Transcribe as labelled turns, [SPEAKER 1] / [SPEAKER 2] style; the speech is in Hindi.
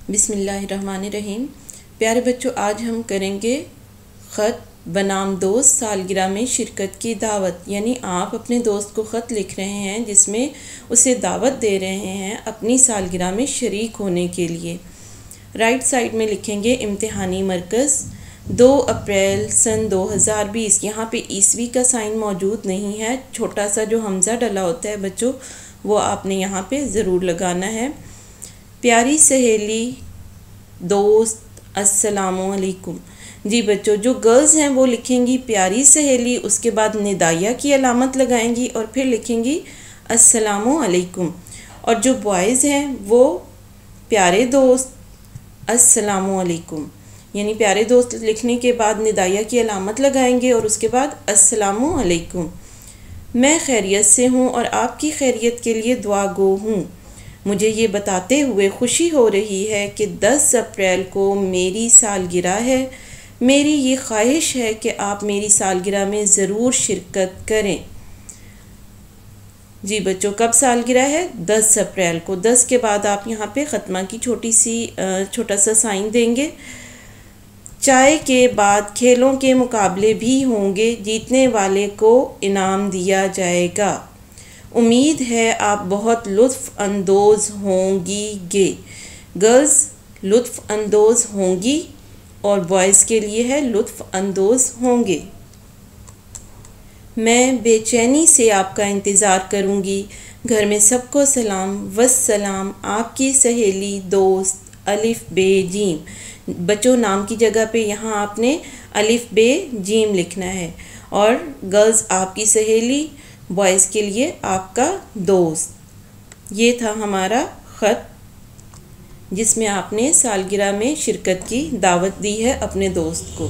[SPEAKER 1] बिस्मिल्लाहिर्रहमानिर्रहीम। प्यारे बच्चों, आज हम करेंगे ख़त बनाम दोस्त सालगिरह में शिरकत की दावत। यानी आप अपने दोस्त को ख़त लिख रहे हैं जिसमें उसे दावत दे रहे हैं अपनी सालगिरह में शरीक होने के लिए। राइट साइड में लिखेंगे इम्तिहानी मरकज़ 2 अप्रैल सन 2020। यहाँ पे ईस्वी का साइन मौजूद नहीं है, छोटा सा जो हमज़ा डला होता है बच्चों वो आपने यहाँ पे ज़रूर लगाना है। प्यारी सहेली दोस्त अस्सलामु अलैकुम। जी बच्चों, जो गर्ल्स हैं वो लिखेंगी प्यारी सहेली, उसके बाद निदाया की अलामत लगाएंगी और फिर लिखेंगी अस्सलामु अलैकुम। और जो बॉयज़ हैं वो प्यारे दोस्त अस्सलामु अलैकुम, यानी प्यारे दोस्त लिखने के बाद निदाया की अलामत लगाएंगे और उसके बाद अस्सलामु अलैकुम। मैं खैरियत से हूँ और आपकी खैरियत के लिए दुआ गो हूँ। मुझे ये बताते हुए खुशी हो रही है कि 10 अप्रैल को मेरी सालगिरह है। मेरी ये ख्वाहिश है कि आप मेरी सालगिरह में ज़रूर शिरकत करें। जी बच्चों, कब सालगिरह है? 10 अप्रैल को। 10 के बाद आप यहाँ पे ख़त्मा की छोटा सा साइन देंगे। चाय के बाद खेलों के मुकाबले भी होंगे, जीतने वाले को इनाम दिया जाएगा। उम्मीद है आप बहुत लुत्फ़ अंदोज़ होंगी। गर्ल्स लुत्फ़ अंदोज़ होंगी और बॉयज़ के लिए है लुत्फ़ अंदोज़ होंगे। मैं बेचैनी से आपका इंतज़ार करूँगी। घर में सबको सलाम वस्सलाम। आपकी सहेली दोस्त अलिफ बे जीम। बच्चों, नाम की जगह पे यहाँ आपने अलिफ बे जीम लिखना है। और गर्ल्स आपकी सहेली, बॉयज़ के लिए आपका दोस्त। ये था हमारा ख़त जिसमें आपने सालगिरह में शिरकत की दावत दी है अपने दोस्त को।